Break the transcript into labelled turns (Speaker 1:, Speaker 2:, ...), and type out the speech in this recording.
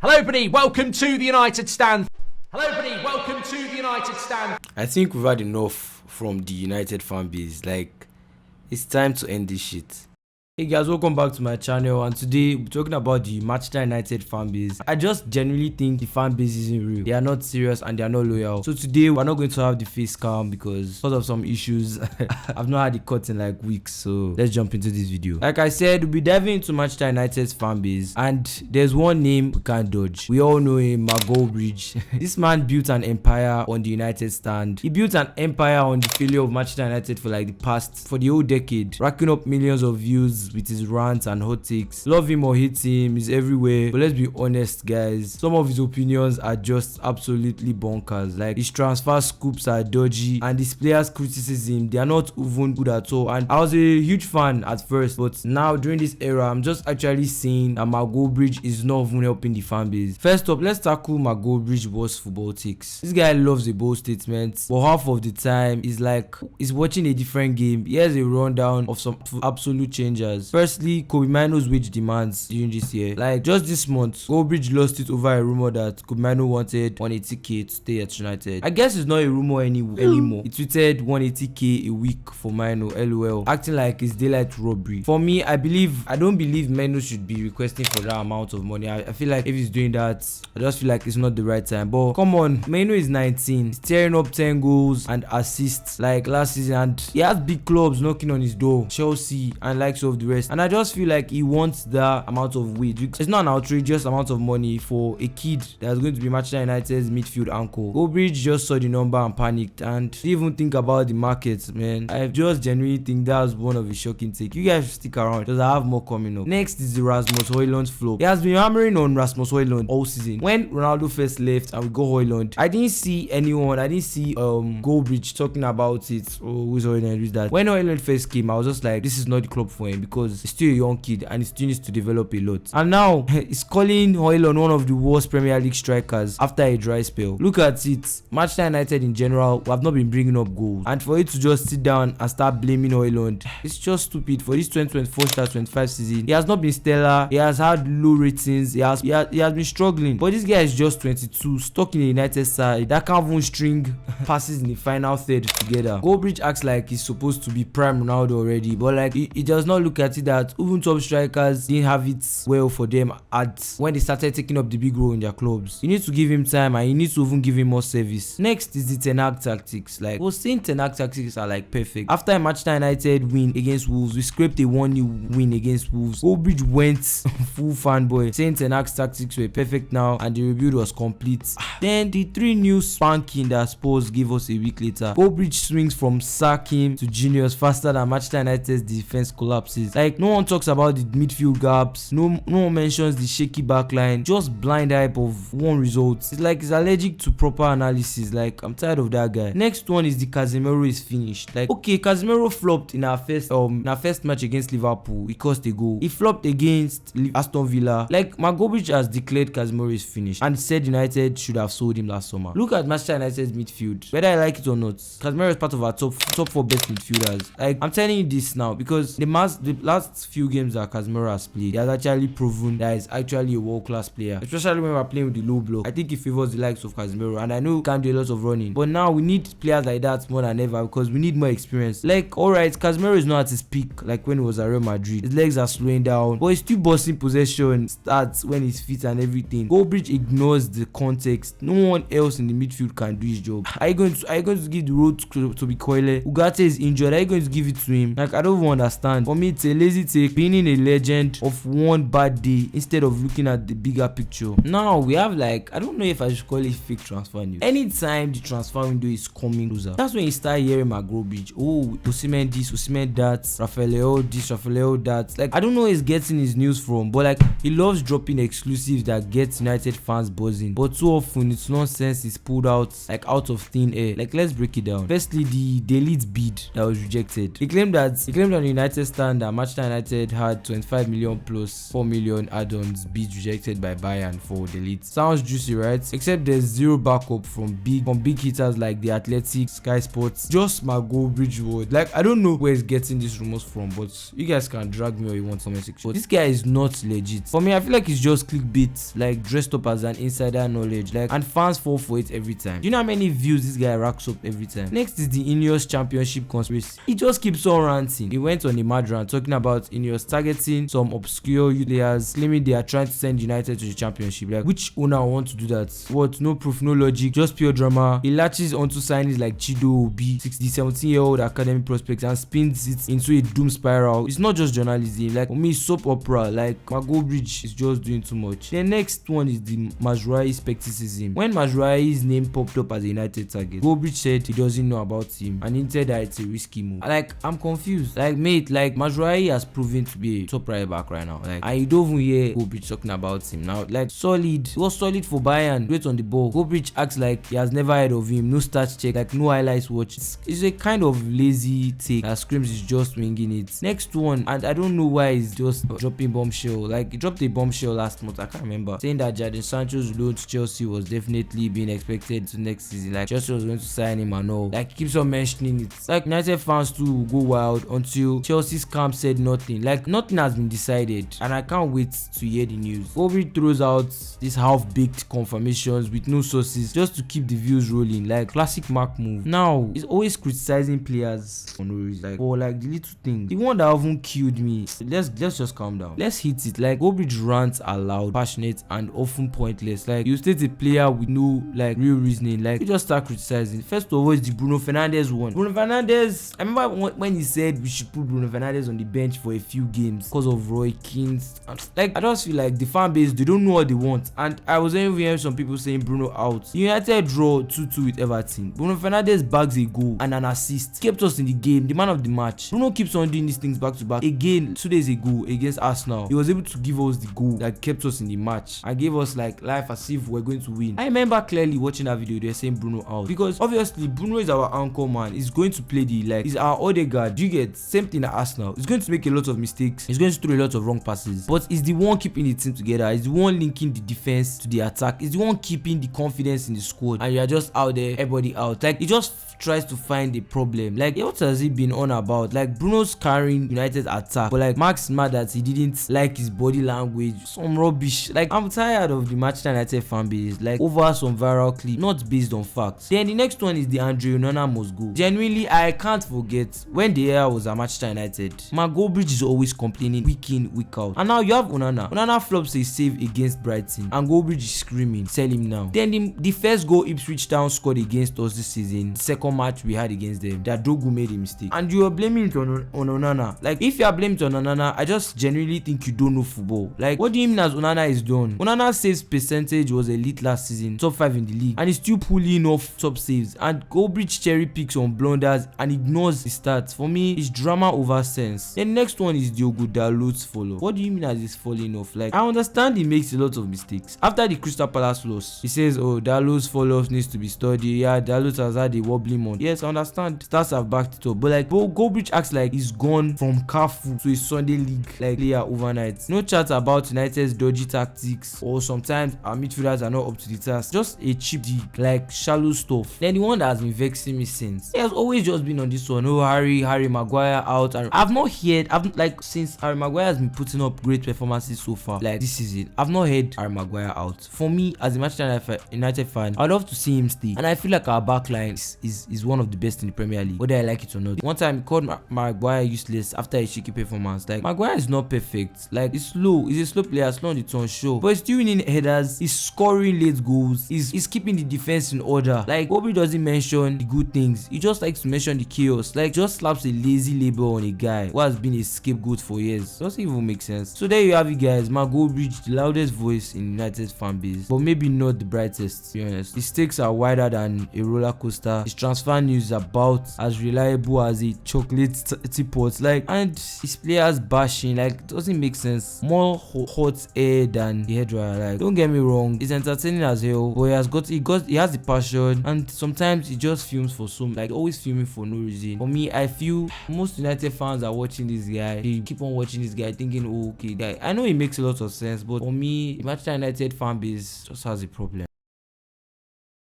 Speaker 1: Hello everybody, welcome to the United Stand. Hello everybody, welcome to the United Stand.
Speaker 2: I think we've had enough from the United fan base. Like, it's time to end this shit. Hey guys, welcome back to my channel, and today we're talking about the Manchester United fan base. I just genuinely think the fan base isn't real. They are not serious and they are not loyal. So today we're not going to have the face cam because of some issues. I've not had it cut in like weeks, so let's jump into this video. Like I said, we'll be diving into Manchester United's fan base, and there's one name we can't dodge. We all know him, Goldbridge. This man built an empire on the United stand. He built an empire on the failure of Manchester United for like for the whole decade, racking up millions of views with his rants and hot takes. Love him or hate him, he's everywhere. But let's be honest, guys, some of his opinions are just absolutely bonkers. Like, his transfer scoops are dodgy, and his players' criticism, they are not even good at all. And I was a huge fan at first, but now during this era, I'm just actually seeing that Goldbridge is not even helping the fan base. First up, let's tackle Goldbridge worst football takes. This guy loves a bold statement, but half of the time he's watching a different game. He has a rundown of some absolute changers. Firstly, Kobe Mino's wage demands during this year. Like, just this month, Goldbridge lost it over a rumor that Kobe Mino wanted 180k to stay at United. I guess it's not a rumor anymore. He tweeted 180k a week for Mino, lol, acting like it's daylight robbery. For me, I don't believe Mino should be requesting for that amount of money. I feel like if he's doing that, I just feel like it's not the right time. But come on, Mino is 19, he's tearing up 10 goals and assists like last season, and he has big clubs knocking on his door, Chelsea and likes of the rest, and I just feel like he wants that amount of wage. It's not an outrageous amount of money for a kid that's going to be Manchester United's midfield anchor. Goldbridge just saw the number and panicked and didn't even think about the market, man. I just genuinely think that was one of his shocking takes. You guys should stick around because I have more coming up. Next is the Rasmus Højlund flow. He has been hammering on Rasmus Højlund all season. When Ronaldo first left and we got Højlund, I didn't see Goldbridge talking about it. Oh, who's Højlund? Who's that? When Højlund first came, I was just like, this is not the club for him, because he's still a young kid and he still needs to develop a lot. And now he's calling Højlund one of the worst Premier League strikers after a dry spell. Look at it, Manchester United in general have not been bringing up goals, and for it to just sit down and start blaming Højlund, it's just stupid. For this 2024-25 season, he has not been stellar. He has had low ratings. He has been struggling. But this guy is just 22, stuck in the United side that can't even string passes in the final third together. Goldbridge acts like he's supposed to be prime Ronaldo already, but like he does not look at it that even top strikers didn't have it well for them when they started taking up the big role in their clubs. You need to give him time, and you need to even give him more service. Next is the Ten Hag tactics. Like, we're saying Ten Hag tactics are like perfect. After a Manchester United win against Wolves, we scraped a 1-0 win against Wolves. Goldbridge went full fanboy, saying Ten Hag's tactics were perfect now and the rebuild was complete. Then the 3-0 spanking that Spurs gave us a week later, Goldbridge swings from sack him to genius faster than Manchester United's defense collapses. Like, no one talks about the midfield gaps, no one mentions the shaky backline, just blind hype of one result. It's like he's allergic to proper analysis. Like, I'm tired of that guy. Next one is the Casemiro is finished. Like, okay, Casemiro flopped in our first match against Liverpool. He cost a goal. He flopped against Aston Villa. Like, Goldbridge has declared Casemiro is finished and said United should have sold him last summer. Look at Manchester United's midfield. Whether I like it or not, Casemiro is part of our top 4 best midfielders. Like, I'm telling you this now because the last few games that Casemiro has played, he has actually proven that he's actually a world-class player, especially when we're playing with the low block. I think he favors the likes of Casemiro, and I know he can do a lot of running, but now we need players like that more than ever because we need more experience. Like, alright, Casemiro is not at his peak like when he was at Real Madrid. His legs are slowing down, but he's still busting possession starts when he's fit and everything. Goldbridge ignores the context. No one else in the midfield can do his job. Are you going to give the road to Koile? Ugarte is injured. Are you going to give it to him? Like, I don't even understand. For me, it's a lazy take, being a legend of one bad day instead of looking at the bigger picture. Now we have, like, I don't know if I should call it fake transfer news. Anytime the transfer window is coming closer, that's when you start hearing Goldbridge, oh, Osimhen this, Osimhen that, Rafael this, Rafael that. Like, I don't know where he's getting his news from, but like, he loves dropping exclusives that get United fans buzzing, but too often it's nonsense. Is pulled out like out of thin air. Like, let's break it down. Firstly, the elite bid that was rejected. He claimed on the United stand that Manchester United had 25 million plus 4 million add-ons bids rejected by Bayern for delete. Sounds juicy, right? Except there's zero backup from big hitters like the Athletic, Sky Sports, just my Goldbridge word. Like, I don't know where he's getting these rumors from, but you guys can drag me or you want comment section. But this guy is not legit. For me, I feel like it's just clickbait, like dressed up as an insider knowledge, like, and fans fall for it every time. Do you know how many views this guy racks up every time? Next is the Ineos Championship conspiracy. He just keeps on ranting. He went on a mad rant talking about Ineos targeting some obscure youth players, claiming they are trying to send United to the championship. Like, which owner want to do that? What? No proof, no logic, just pure drama. He latches onto signings like Chido Obi, the 17-year-old academy prospect, and spins it into a doom spiral. It's not just journalism. Like, for me, it's soap opera. Like, Goldbridge is just doing too much. The next one is the Mazraoui skepticism. When Mazraoui's name popped up as a United target, Goldbridge said he doesn't know about him and hinted that it's a risky move. Like, I'm confused. Like, mate, like, Mazraoui has proven to be a top right back right now. Like, and you don't even hear Goldbridge talking about him now. Like, solid. He was solid for Bayern. Great on the ball. Goldbridge acts like he has never heard of him. No stats check. Like, no highlights watch. It's a kind of lazy take that screams he's just winging it. Next one, and I don't know why he's just dropping bombshell. Like, he dropped a bombshell last month. I can't remember, saying that Jadon Sancho's loan to Chelsea was definitely being expected to next season. Like, Chelsea was going to sign him and all. Like, he keeps on mentioning it. Like, United fans too go wild until Chelsea's camp said nothing. Like, nothing has been decided, and I can't wait to hear the news. Goldbridge throws out these half-baked confirmations with no sources just to keep the views rolling. Like, classic Mark move. Now he's always criticizing players for no reason, like, for like the little thing. The one that even killed me. Let's just calm down. Let's hit it. Like, Goldbridge rants are loud, passionate, and often pointless. Like, you state a player with no like real reasoning. Like, you just start criticizing. First of all, it's the Bruno Fernandes one. Bruno Fernandes, I remember when he said we should put Bruno Fernandes on the bench for a few games because of Roy Keane's. Like, I just feel like the fan base, they don't know what they want. And I was even hearing some people saying Bruno out. United draw 2-2 with Everton. Bruno Fernandes bags a goal and an assist, kept us in the game, the man of the match. Bruno keeps on doing these things back to back. Again, 2 days ago against Arsenal, he was able to give us the goal that kept us in the match and gave us like life as if we're going to win. I remember clearly watching that video. They're saying Bruno out because obviously Bruno is our anchor man. He's going to play the, like, he's our Odegaard. You get same thing at Arsenal. He's going to make a lot of mistakes. He's going to throw a lot of wrong passes, but he's the one keeping the team together. He's the one linking the defense to the attack. He's the one keeping the confidence in the squad. And you're just out there, everybody out. Like, he just tries to find a problem. Like, what has he been on about? Like, Bruno's carrying United's attack, but like Mark's mad that he didn't like his body language. Some rubbish. Like, I'm tired of the Manchester United fan base, like, over some viral clip not based on facts. Then the next one is the Andre Onana must go. Genuinely, I can't forget when the era was at Manchester United, Goldbridge is always complaining week in, week out. And now you have Onana flops a save against Brighton and Goldbridge is screaming, sell him now. Then the first goal Ipswich Town scored against us this season, the second match we had against them, that Dogu made a mistake. And you are blaming it on Onana. Like, if you are blaming it on Onana, I just genuinely think you don't know football. Like, what do you mean as Onana is done? Onana's saves percentage was elite last season, top 5 in the league, and he's still pulling off top saves. And Goldbridge cherry picks on blunders and ignores the stats. For me, it's drama over sense. Then next one is Diogo Dalot's follow. What do you mean as he's falling off? Like, I understand he makes a lot of mistakes. After the Crystal Palace loss, he says, oh, Dalot's follow-ups needs to be studied. Yeah, Dalot has had a wobbly month. Yes, I understand. Stats have backed it up. But like, Goldbridge acts like he's gone from Carrefour to a Sunday league like player overnight. No chat about United's dodgy tactics, or sometimes our midfielders are not up to the task. Just a cheap dig, like shallow stuff. Then the one that has been vexing me since, he has always just been on this one. Oh, Harry Maguire out. And I've not heard, like, since Harry Maguire has been putting up great performances so far, like this season, I've not heard Harry Maguire out. For me, as a Manchester United fan, I'd love to see him stay. And I feel like our backline is one of the best in the Premier League, whether I like it or not. One time he called Maguire useless after a shaky performance. Like, Maguire is not perfect. Like, he's slow. He's a slow player, slow on the turn, sure, but he's still winning headers. He's scoring late goals. He's keeping the defense in order. Like, Obi doesn't mention the good things. He just likes to mention the chaos. Like, just slaps a lazy label on a guy who has been a scapegoat for years. Doesn't even make sense. So there you have it, guys. Goldbridge, the loudest voice in United's fan base, but maybe not the brightest, to be honest. His stakes are wider than a roller coaster. His transfer news is about as reliable as a chocolate teapot. Like, and his players bashing, like, doesn't make sense. More hot air than the hairdryer. Like, don't get me wrong, it's entertaining as hell, but he has the passion, and sometimes he just films for some, like, always filming for no reason. For me, I feel most United fans are watching watching this guy. They keep on watching this guy thinking, oh, okay, I know it makes a lot of sense, but for me, the Manchester United fan base just has a problem.